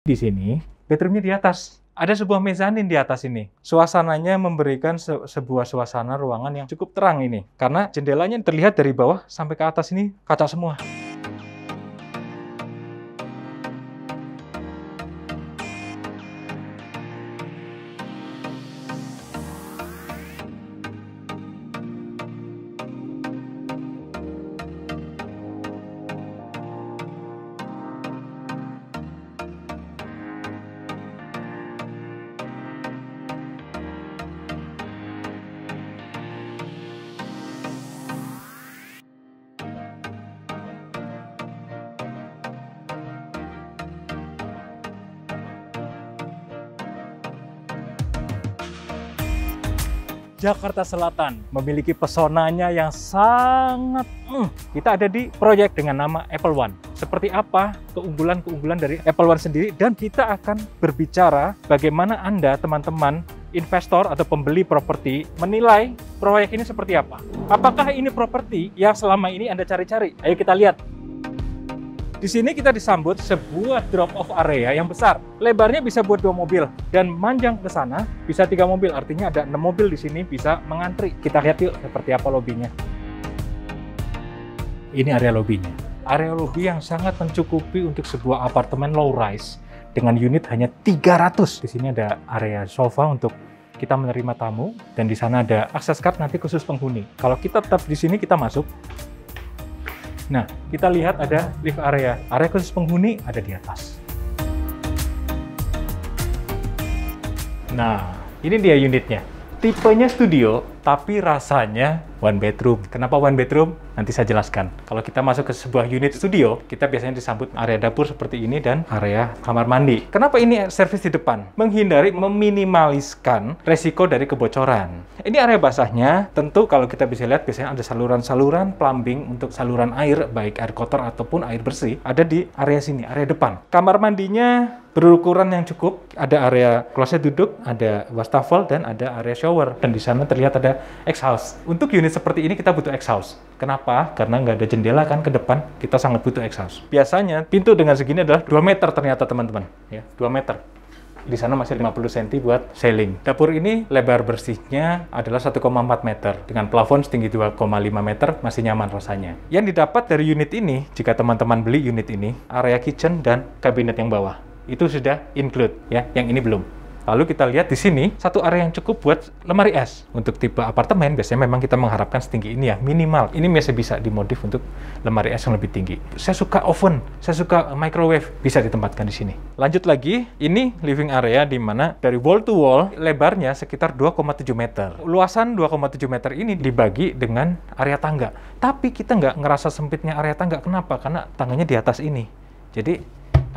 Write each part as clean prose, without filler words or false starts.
Di sini, bedroomnya di atas. Ada sebuah mezanin di atas ini. Suasananya memberikan sebuah suasana ruangan yang cukup terang ini. Karena jendelanya terlihat dari bawah sampai ke atas ini kaca semua. Jakarta Selatan memiliki pesonanya yang sangat kita ada di proyek dengan nama Apple One. Seperti apa keunggulan-keunggulan dari Apple One sendiri, dan kita akan berbicara bagaimana Anda, teman-teman investor atau pembeli properti, menilai proyek ini seperti apa. Apakah ini properti yang selama ini Anda cari-cari? Ayo kita lihat. Di sini kita disambut sebuah drop-off area yang besar. Lebarnya bisa buat 2 mobil, dan manjang ke sana bisa 3 mobil. Artinya ada 6 mobil di sini bisa mengantri. Kita lihat yuk seperti apa lobinya. Ini area lobinya. Area lobi yang sangat mencukupi untuk sebuah apartemen low rise dengan unit hanya 300. Di sini ada area sofa untuk kita menerima tamu, dan di sana ada akses card nanti khusus penghuni. Kalau kita tetap di sini, kita masuk. Nah, kita lihat ada lift area. Area khusus penghuni ada di atas. Nah, ini dia unitnya. Tipenya studio, tapi rasanya one bedroom. Kenapa one bedroom? Nanti saya jelaskan. Kalau kita masuk ke sebuah unit studio, kita biasanya disambut area dapur seperti ini dan area kamar mandi. Kenapa ini servis di depan? Menghindari, meminimaliskan resiko dari kebocoran. Ini area basahnya, tentu kalau kita bisa lihat, biasanya ada saluran-saluran plumbing untuk saluran air, baik air kotor ataupun air bersih, ada di area sini, area depan. Kamar mandinya berukuran yang cukup, ada area kloset duduk, ada wastafel, dan ada area shower. Dan di sana terlihat ada exhaust. Untuk unit seperti ini kita butuh exhaust. Kenapa? Karena nggak ada jendela kan ke depan, kita sangat butuh exhaust. Biasanya pintu dengan segini adalah 2 meter ternyata teman-teman. Ya, 2 meter. Di sana masih 50 cm buat ceiling. Dapur ini lebar bersihnya adalah 1,4 meter. Dengan plafon setinggi 2,5 meter, masih nyaman rasanya. Yang didapat dari unit ini, jika teman-teman beli unit ini, area kitchen dan kabinet yang bawah. Itu sudah include, ya. Yang ini belum. Lalu kita lihat di sini, satu area yang cukup buat lemari es. Untuk tipe apartemen, biasanya memang kita mengharapkan setinggi ini ya, minimal. Ini masih bisa dimodif untuk lemari es yang lebih tinggi. Saya suka oven, saya suka microwave, bisa ditempatkan di sini. Lanjut lagi, ini living area di mana dari wall to wall, lebarnya sekitar 2,7 meter. Luasan 2,7 meter ini dibagi dengan area tangga. Tapi kita nggak ngerasa sempitnya area tangga. Kenapa? Karena tangganya di atas ini. Jadi,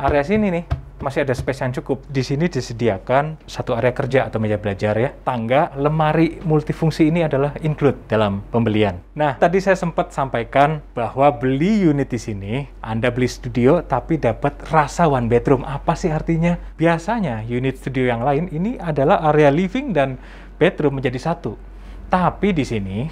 area sini nih, masih ada space yang cukup. Di sini disediakan satu area kerja atau meja belajar ya. Tangga, lemari multifungsi ini adalah include dalam pembelian. Nah, tadi saya sempat sampaikan bahwa beli unit di sini, Anda beli studio tapi dapat rasa one bedroom. Apa sih artinya? Biasanya unit studio yang lain ini adalah area living dan bedroom menjadi satu. Tapi di sini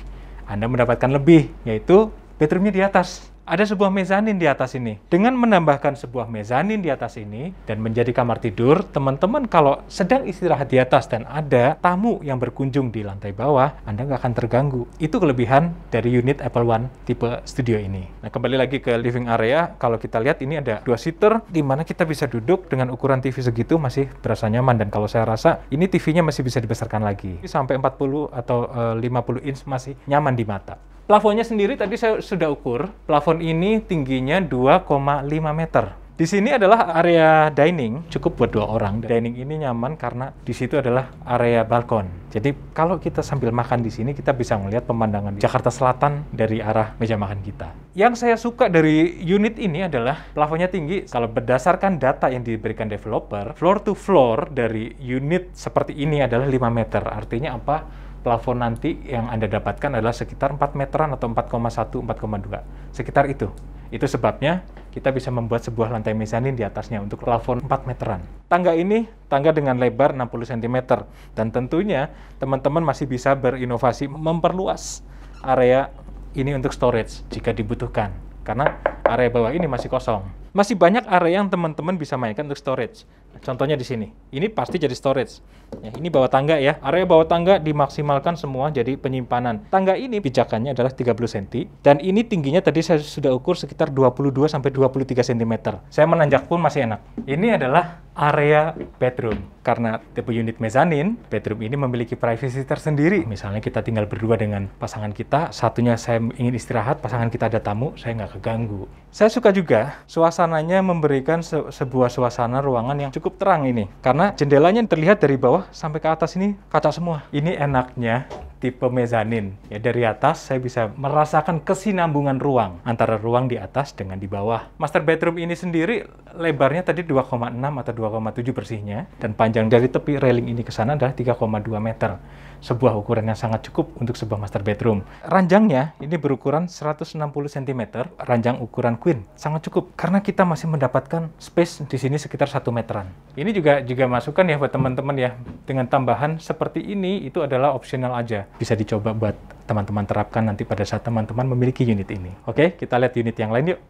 Anda mendapatkan lebih, yaitu bedroomnya di atas. Ada sebuah mezanin di atas ini. Dengan menambahkan sebuah mezanin di atas ini dan menjadi kamar tidur, teman-teman kalau sedang istirahat di atas dan ada tamu yang berkunjung di lantai bawah, Anda nggak akan terganggu. Itu kelebihan dari unit Apple One tipe studio ini. Nah, kembali lagi ke living area. Kalau kita lihat ini ada 2 seater, di mana kita bisa duduk dengan ukuran TV segitu masih berasa nyaman. Dan kalau saya rasa ini TV-nya masih bisa dibesarkan lagi. Sampai 40 atau 50 inch masih nyaman di mata. Plafonnya sendiri tadi saya sudah ukur. Plafon ini tingginya 2,5 meter. Di sini adalah area dining, cukup buat 2 orang. Dining ini nyaman karena di situ adalah area balkon. Jadi kalau kita sambil makan di sini, kita bisa melihat pemandangan Jakarta Selatan dari arah meja makan kita. Yang saya suka dari unit ini adalah plafonnya tinggi. Kalau berdasarkan data yang diberikan developer, floor to floor dari unit seperti ini adalah 5 meter. Artinya apa? Plafon nanti yang Anda dapatkan adalah sekitar 4 meteran atau 4,1, 4,2. Sekitar itu. Itu sebabnya kita bisa membuat sebuah lantai mezanin di atasnya untuk plafon 4 meteran. Tangga ini, tangga dengan lebar 60 cm. Dan tentunya teman-teman masih bisa berinovasi memperluas area ini untuk storage jika dibutuhkan. Karena area bawah ini masih kosong. Masih banyak area yang teman-teman bisa mainkan untuk storage. Contohnya di sini. Ini pasti jadi storage. Ya, ini bawah tangga ya. Area bawah tangga dimaksimalkan semua jadi penyimpanan. Tangga ini pijakannya adalah 30 cm dan ini tingginya tadi saya sudah ukur sekitar 22 sampai 23 cm. Saya menanjak pun masih enak. Ini adalah area bedroom. Karena tipe unit mezanin, bedroom ini memiliki privacy tersendiri. Misalnya kita tinggal berdua dengan pasangan kita, satunya saya ingin istirahat, pasangan kita ada tamu, saya nggak keganggu. Saya suka juga suasananya memberikan sebuah suasana ruangan yang cukup terang ini. Karena jendelanya terlihat dari bawah sampai ke atas ini kaca semua. Ini enaknya tipe mezanin. Ya, dari atas saya bisa merasakan kesinambungan ruang antara ruang di atas dengan di bawah. Master bedroom ini sendiri lebarnya tadi 2,6 atau 2,7 bersihnya dan panjang dari tepi railing ini ke sana adalah 3,2 meter. Sebuah ukuran yang sangat cukup untuk sebuah master bedroom. Ranjangnya ini berukuran 160 cm, ranjang ukuran queen. Sangat cukup karena kita masih mendapatkan space di sini sekitar 1 meteran. Ini juga masukan ya buat teman-teman ya. Dengan tambahan seperti ini itu adalah optional aja. Bisa dicoba buat teman-teman terapkan nanti pada saat teman-teman memiliki unit ini. Oke, kita lihat unit yang lain yuk.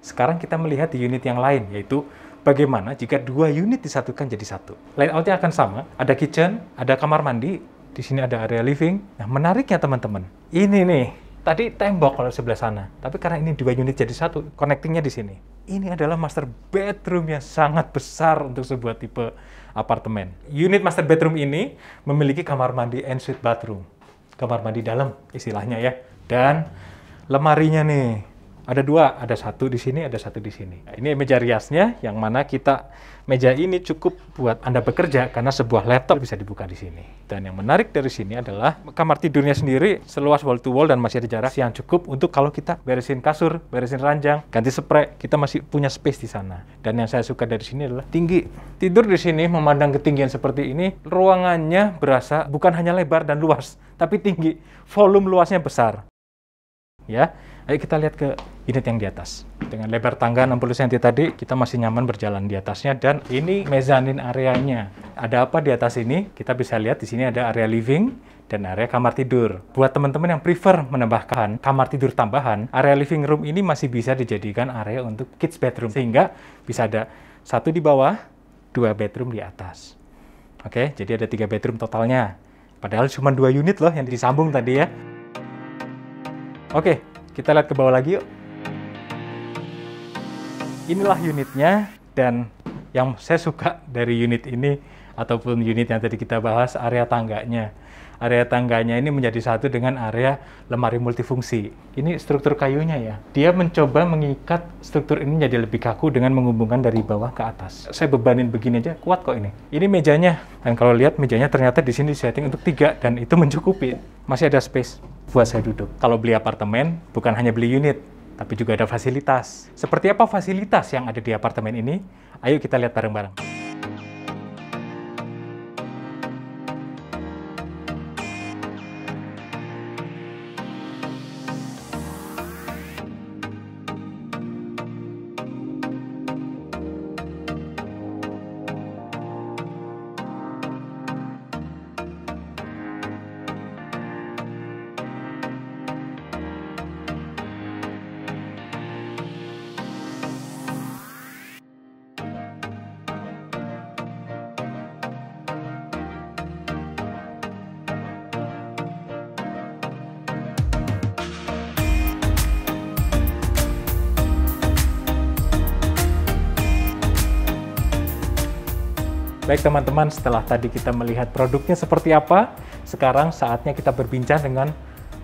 Sekarang kita melihat di unit yang lain, yaitu bagaimana jika dua unit disatukan jadi satu. Layoutnya akan sama, ada kitchen, ada kamar mandi, di sini ada area living. Nah, menariknya teman-teman, ini nih, tadi tembok kalau sebelah sana, tapi karena ini dua unit jadi satu, connectingnya di sini. Ini adalah master bedroom yang sangat besar untuk sebuah tipe apartemen. Unit master bedroom ini memiliki kamar mandi ensuite bathroom. Kamar mandi dalam istilahnya ya. Dan lemarinya nih, ada dua, ada satu di sini, ada satu di sini. Nah, ini meja riasnya, yang mana meja ini cukup buat Anda bekerja karena sebuah laptop bisa dibuka di sini. Dan yang menarik dari sini adalah kamar tidurnya sendiri seluas wall to wall dan masih ada jarak yang cukup untuk kalau kita beresin kasur, beresin ranjang, ganti spray, kita masih punya space di sana. Dan yang saya suka dari sini adalah tinggi. Tidur di sini memandang ketinggian seperti ini, ruangannya berasa bukan hanya lebar dan luas, tapi tinggi. Volume luasnya besar. Ya. Ayo kita lihat ke unit yang di atas. Dengan lebar tangga 60 cm tadi, kita masih nyaman berjalan di atasnya. Dan ini mezanin areanya. Ada apa di atas ini? Kita bisa lihat di sini ada area living dan area kamar tidur. Buat teman-teman yang prefer menambahkan kamar tidur tambahan, area living room ini masih bisa dijadikan area untuk kids bedroom. Sehingga bisa ada satu di bawah, dua bedroom di atas. Oke, jadi ada 3 bedroom totalnya. Padahal cuma 2 unit loh yang disambung tadi ya. Oke. Kita lihat ke bawah lagi yuk. Inilah unitnya, dan yang saya suka dari unit ini ataupun unit yang tadi kita bahas, area tangganya. Area tangganya ini menjadi satu dengan area lemari multifungsi. Ini struktur kayunya ya. Dia mencoba mengikat struktur ini jadi lebih kaku dengan menghubungkan dari bawah ke atas. Saya bebanin begini aja, kuat kok ini. Ini mejanya. Dan kalau lihat mejanya ternyata di sini setting untuk 3 dan itu mencukupi. Masih ada space buat saya duduk. Kalau beli apartemen, bukan hanya beli unit, tapi juga ada fasilitas. Seperti apa fasilitas yang ada di apartemen ini? Ayo kita lihat bareng-bareng. Baik teman-teman, setelah tadi kita melihat produknya seperti apa, sekarang saatnya kita berbincang dengan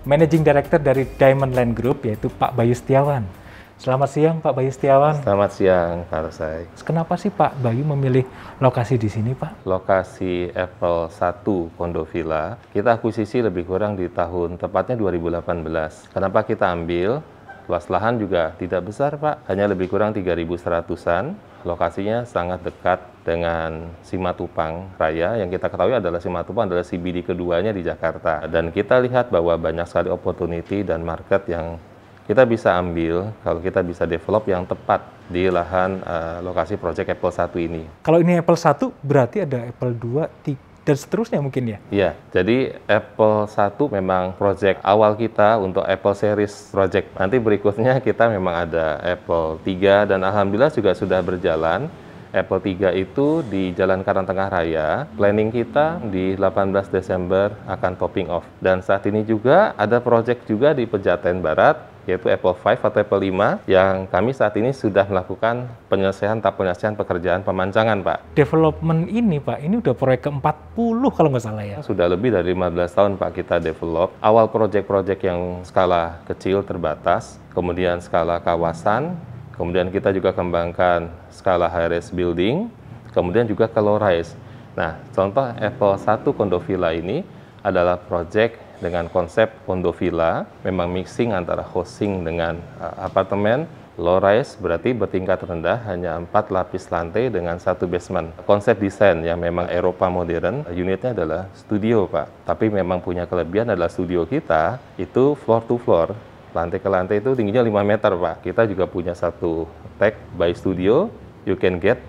Managing Director dari Diamond Land Group, yaitu Pak Bayu Setiawan. Selamat siang Pak Bayu Setiawan. Selamat siang Pak Rosai. Kenapa sih Pak Bayu memilih lokasi di sini Pak? Lokasi Apple 1 Condo Villa, kita akuisisi lebih kurang di tahun tepatnya 2018. Kenapa kita ambil? Luas lahan juga tidak besar Pak, hanya lebih kurang 3.100-an. Lokasinya sangat dekat dengan Simatupang Raya, yang kita ketahui adalah Simatupang adalah CBD keduanya di Jakarta. Dan kita lihat bahwa banyak sekali opportunity dan market yang kita bisa ambil kalau kita bisa develop yang tepat di lahan lokasi proyek Apple 1 ini. Kalau ini Apple 1, berarti ada Apple 2, 3, dan seterusnya mungkin ya? Iya, jadi Apple 1 memang proyek awal kita untuk Apple Series project. Nanti berikutnya kita memang ada Apple 3 dan alhamdulillah juga sudah berjalan. Apple 3 itu di Jalan Karangtengah Raya. Planning kita di 18 Desember akan topping off. Dan saat ini juga ada project juga di Pejaten Barat, yaitu Apple 5 atau Apple 5, yang kami saat ini sudah melakukan tahap penyelesaian pekerjaan pemancangan, Pak. Development ini, Pak, ini udah proyek ke-40 kalau nggak salah ya? Sudah lebih dari 15 tahun, Pak, kita develop. Awal project-project yang skala kecil terbatas, kemudian skala kawasan, kemudian kita juga kembangkan skala high-rise building, kemudian juga ke low-rise. Nah, contoh Apple 1 Condo Villa ini adalah project dengan konsep condo villa, memang mixing antara housing dengan apartemen. Low-rise berarti bertingkat rendah, hanya 4 lapis lantai dengan 1 basement. Konsep desain yang memang Eropa modern, unitnya adalah studio, Pak. Tapi memang punya kelebihan adalah studio kita itu floor to floor. Lantai ke lantai itu tingginya 5 meter, Pak. Kita juga punya satu tag, by studio, you can get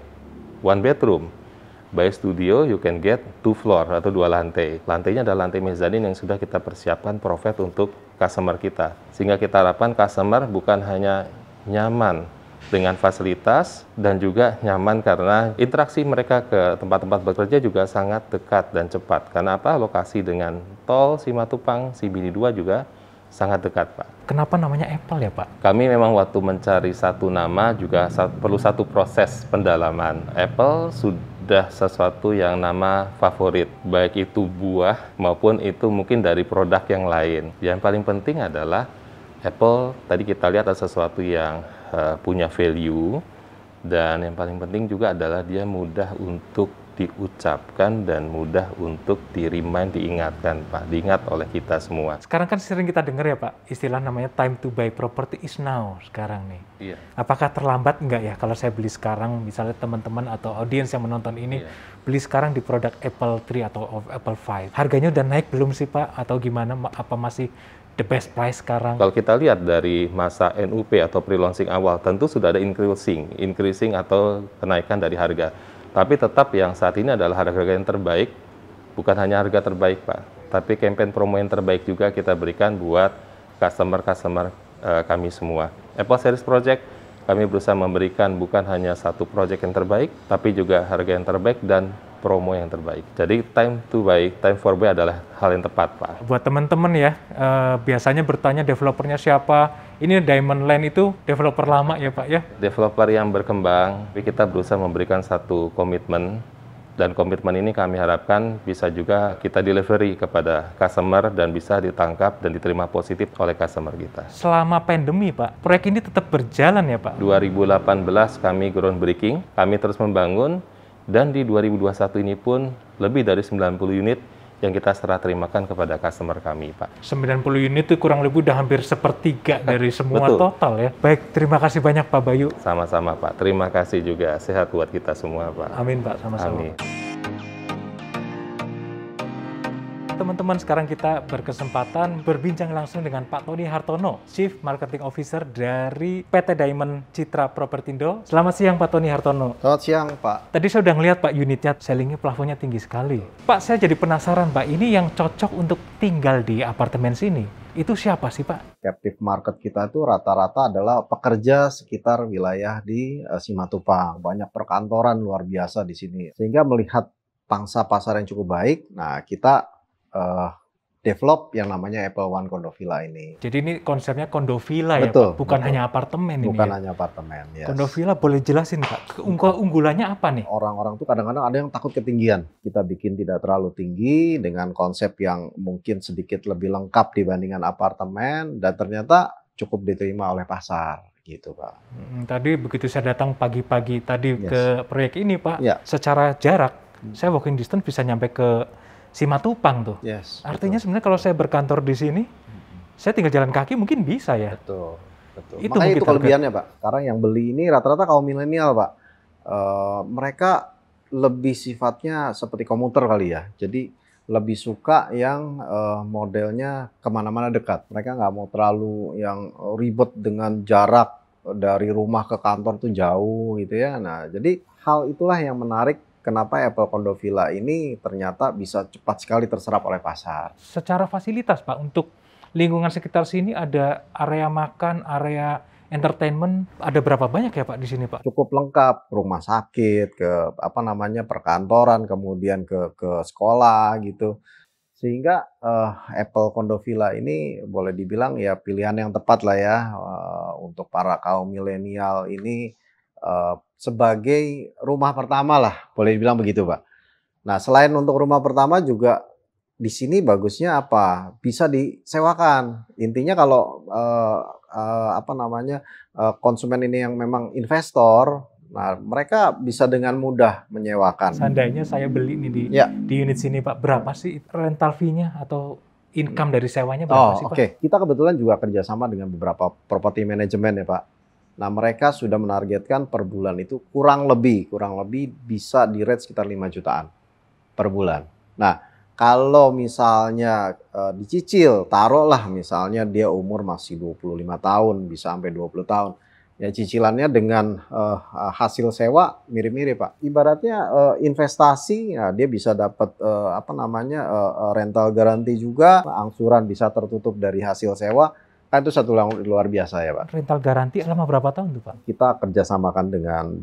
1 bedroom. By studio, you can get 2 floor atau 2 lantai. Lantainya adalah lantai mezanin yang sudah kita persiapkan provide untuk customer kita. Sehingga kita harapkan customer bukan hanya nyaman dengan fasilitas dan juga nyaman karena interaksi mereka ke tempat-tempat bekerja juga sangat dekat dan cepat. Karena apa? Lokasi dengan tol Simatupang, CBD 2 juga sangat dekat, Pak. Kenapa namanya Apple ya, Pak? Kami memang waktu mencari satu nama juga perlu satu proses pendalaman. Apple sudah sesuatu yang nama favorit, baik itu buah maupun itu mungkin dari produk yang lain. Yang paling penting adalah Apple, tadi kita lihat ada sesuatu yang punya value, dan yang paling penting juga adalah dia mudah untuk diucapkan dan mudah untuk di-remind, diingatkan, Pak, diingat oleh kita semua. Sekarang kan sering kita dengar ya, Pak, istilah namanya time to buy property is now sekarang nih. Iya. Apakah terlambat enggak ya kalau saya beli sekarang, misalnya teman-teman atau audiens yang menonton ini beli sekarang di produk Apple 3 atau Apple 5. Harganya udah naik belum sih, Pak? Atau gimana? Apa masih the best price sekarang? Kalau kita lihat dari masa NUP atau pre-launching awal, tentu sudah ada increasing atau kenaikan dari harga. Tapi tetap yang saat ini adalah harga yang terbaik, bukan hanya harga terbaik, Pak, tapi campaign promo yang terbaik juga kita berikan buat customer kami semua. Apple Series Project, kami berusaha memberikan bukan hanya satu project yang terbaik, tapi juga harga yang terbaik dan promo yang terbaik. Jadi time to buy, time for buy adalah hal yang tepat, Pak. Buat teman-teman ya, biasanya bertanya developernya siapa. Ini Diamond Land itu developer lama ya, Pak ya? Developer yang berkembang, tapi kita berusaha memberikan satu komitmen, dan komitmen ini kami harapkan bisa juga kita delivery kepada customer dan bisa ditangkap dan diterima positif oleh customer kita. Selama pandemi, Pak, proyek ini tetap berjalan ya, Pak? 2018 kami groundbreaking, kami terus membangun, dan di 2021 ini pun lebih dari 90 unit yang kita serah terimakan kepada customer kami, Pak. 90 unit itu kurang lebih udah hampir sepertiga dari semua Betul. total ya. Baik, terima kasih banyak Pak Bayu. Sama-sama, Pak. Terima kasih juga. Sehat buat kita semua, Pak. Amin, Pak. Sama-sama. Amin. Teman-teman, sekarang kita berkesempatan berbincang langsung dengan Pak Tony Hartono, Chief Marketing Officer dari PT Diamond Citra Propertindo. Selamat siang, Pak Tony Hartono. Selamat siang, Pak. Tadi saya udah ngeliat, Pak, unitnya sellingnya plafonnya tinggi sekali. Pak, saya jadi penasaran, Pak, ini yang cocok untuk tinggal di apartemen sini, itu siapa sih, Pak? Captive market kita itu rata-rata adalah pekerja sekitar wilayah di Simatupang. Banyak perkantoran luar biasa di sini. Sehingga melihat pangsa pasar yang cukup baik, nah kita develop yang namanya Apple One Condo Villa ini. Jadi ini konsepnya condo villa ya, Betul, Pak? Bukan betul. hanya apartemen ini Bukan ya? hanya apartemen, yes. Condo villa boleh jelasin, Pak? Unggulannya apa nih? Orang-orang tuh kadang-kadang ada yang takut ketinggian. Kita bikin tidak terlalu tinggi dengan konsep yang mungkin sedikit lebih lengkap dibandingkan apartemen, dan ternyata cukup diterima oleh pasar. Gitu, Pak. Tadi begitu saya datang pagi-pagi tadi ke proyek ini, Pak, secara jarak, saya walking distance bisa nyampe ke Simatupang tuh. Yes, artinya sebenarnya kalau saya berkantor di sini, saya tinggal jalan kaki mungkin bisa ya. Betul. Itu makanya itu kelebihannya, Pak. Sekarang yang beli ini rata-rata kaum milenial, Pak. Mereka lebih sifatnya seperti komuter kali ya. Jadi lebih suka yang modelnya kemana-mana dekat. Mereka nggak mau terlalu yang ribet dengan jarak dari rumah ke kantor tuh jauh gitu ya. Nah, jadi hal itulah yang menarik. Kenapa Apple Condo Villa ini ternyata bisa cepat sekali terserap oleh pasar. Secara fasilitas, Pak, untuk lingkungan sekitar sini ada area makan, area entertainment ada berapa banyak ya Pak di sini Pak? Cukup lengkap, rumah sakit, ke apa namanya perkantoran, kemudian ke sekolah gitu. Sehingga Apple Condo Villa ini boleh dibilang ya pilihan yang tepat lah ya untuk para kaum milenial ini sebagai rumah pertama lah, boleh dibilang begitu Pak. Nah selain untuk rumah pertama juga di sini bagusnya apa? Bisa disewakan. Intinya kalau apa namanya konsumen ini yang memang investor, nah mereka bisa dengan mudah menyewakan. Seandainya saya beli nih Ya. di unit sini Pak, berapa sih rental fee-nya atau income dari sewanya Oh, berapa sih Pak? oke. Kita kebetulan juga kerjasama dengan beberapa property management ya Pak. Nah mereka sudah menargetkan per bulan itu kurang lebih bisa di rate sekitar 5 jutaan per bulan. Nah kalau misalnya dicicil, taruhlah misalnya dia umur masih 25 tahun, bisa sampai 20 tahun. Ya cicilannya dengan hasil sewa mirip-mirip Pak. Ibaratnya investasi, ya, dia bisa dapat apa namanya rental garanti juga, angsuran bisa tertutup dari hasil sewa. Kan itu satu luar biasa ya Pak. Rental garanti selama berapa tahun tuh Pak? Kita kerjasamakan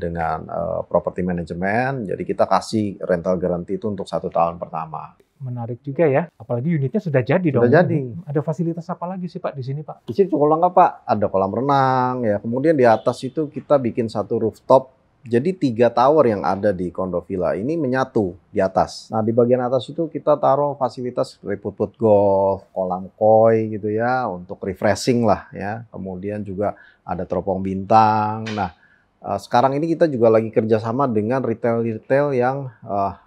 dengan property management, jadi kita kasih rental garanti itu untuk 1 tahun pertama. Menarik juga ya, apalagi unitnya sudah jadi dong. Sudah jadi. Ada fasilitas apa lagi sih Pak di sini Pak? Di sini cukup lengkap Pak, ada kolam renang ya. Kemudian di atas itu kita bikin satu rooftop. Jadi 3 tower yang ada di Condo Villa ini menyatu di atas. Nah di bagian atas itu kita taruh fasilitas seperti put golf, kolam koi gitu ya, untuk refreshing lah ya. Kemudian juga ada teropong bintang. Nah sekarang ini kita juga lagi kerjasama dengan retail-retail yang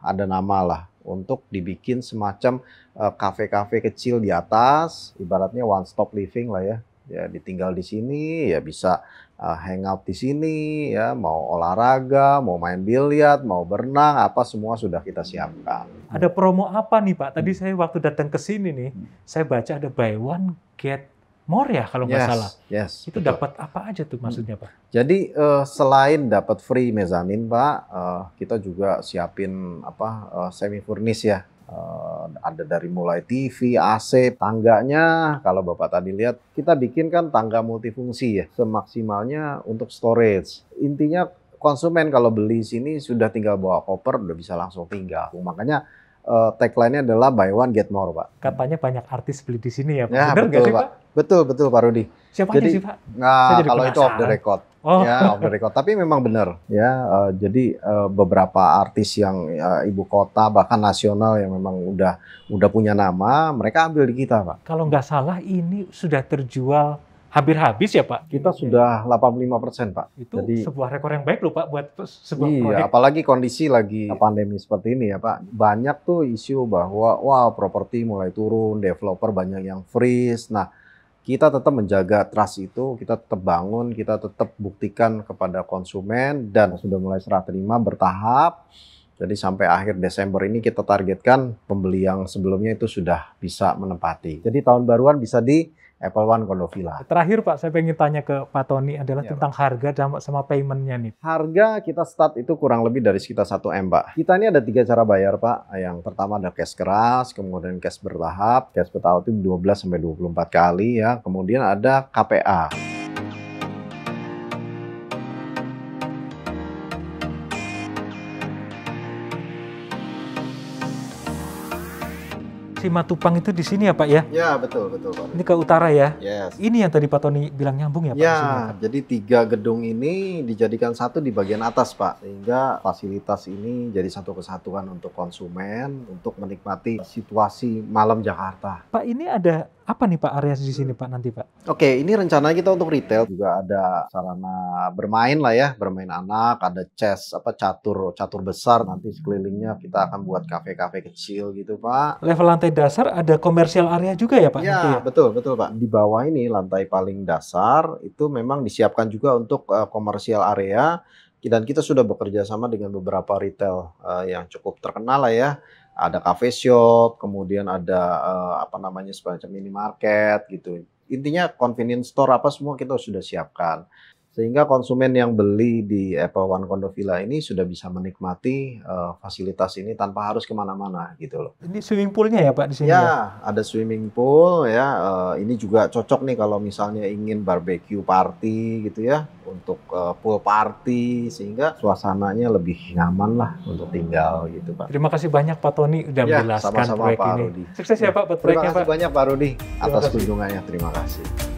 ada nama lah, untuk dibikin semacam kafe-kafe kecil di atas, ibaratnya one stop living lah ya. Ya ditinggal di sini, ya bisa hangout di sini, ya mau olahraga, mau main biliar, mau berenang, apa semua sudah kita siapkan. Ada promo apa nih Pak? Tadi saya waktu datang ke sini nih, saya baca ada buy one get more ya kalau nggak salah. Yes, Itu betul. dapat apa aja tuh maksudnya Pak? Jadi selain dapat free mezanin Pak, kita juga siapin apa semi furnish ya. Ada dari mulai TV, AC, tangganya kalau Bapak tadi lihat kita bikin kan tangga multifungsi ya, semaksimalnya untuk storage. Intinya konsumen kalau beli sini sudah tinggal bawa koper udah bisa langsung tinggal. Makanya tagline-nya adalah buy one get more Pak. Katanya banyak artis beli di sini ya Pak. Ya Benar nggak betul sih Pak. Pak? Betul Pak Rudi. Siapa Jadi, aja sih Pak? Nah, Saya jadi kalau itu off the penasaran. record. Oh. Ya, off the record. Tapi memang benar. Ya, jadi beberapa artis yang ibu kota bahkan nasional yang memang udah punya nama, mereka ambil di kita, Pak. Kalau nggak salah ini sudah terjual hampir habis ya Pak? Kita sudah 85%, Pak. Itu Jadi sebuah rekor yang baik loh Pak buat sebuah iya, proyek. apalagi kondisi lagi pandemi seperti ini ya Pak. Banyak tuh isu bahwa wah properti mulai turun, developer banyak yang freeze. Nah, kita tetap menjaga trust itu, kita tetap bangun, kita tetap buktikan kepada konsumen dan sudah mulai serah terima bertahap. Jadi sampai akhir Desember ini kita targetkan pembeli yang sebelumnya itu sudah bisa menempati. Jadi tahun baruan bisa di Apple One Condo Villa. Terakhir Pak, saya pengen tanya ke Pak Tony adalah Ya, tentang harga sama payment-nya nih. Harga kita start itu kurang lebih dari sekitar 1 M, Pak. Kita ini ada 3 cara bayar, Pak. Yang pertama ada cash keras, kemudian cash bertahap. Cash bertahap itu 12-24 kali ya. Kemudian ada KPA. Simatupang itu di sini ya Pak ya? Ya, betul Pak. Ini ke utara ya? Yes. Ini yang tadi Pak Tony bilang nyambung ya Pak? di sini, Ya, Pak? jadi 3 gedung ini dijadikan satu di bagian atas, Pak. Sehingga fasilitas ini jadi satu kesatuan untuk konsumen, untuk menikmati situasi malam Jakarta. Pak ini ada apa nih Pak area di sini Pak nanti Pak? Oke, ini rencananya kita untuk retail juga ada sarana bermain lah ya, bermain anak, ada chess catur besar, nanti sekelilingnya kita akan buat kafe-kafe kecil gitu, Pak. Level lantai dasar ada komersial area juga ya Pak? Ya, nanti ya? betul Pak. Di bawah ini lantai paling dasar itu memang disiapkan juga untuk komersial area dan kita sudah bekerja sama dengan beberapa retail yang cukup terkenal lah ya. Ada cafe shop, kemudian ada semacam minimarket gitu. Intinya convenience store apa semua kita sudah siapkan. Sehingga konsumen yang beli di Apple One Condo Villa ini sudah bisa menikmati fasilitas ini tanpa harus kemana-mana gitu loh. Ini swimming poolnya ya Pak di sini ya? Ya, ada swimming pool ya. Ini juga cocok nih kalau misalnya ingin barbecue party gitu ya, untuk pool party, sehingga suasananya lebih nyaman lah untuk tinggal gitu Pak. Terima kasih banyak Pak Tony udah Ya, menjelaskan sama-sama proyek Pak ini. Rudi. Sukses ya Pak buat Terima proyeknya kasih Pak. banyak Pak Rudi atas kasih. kunjungannya. Terima kasih.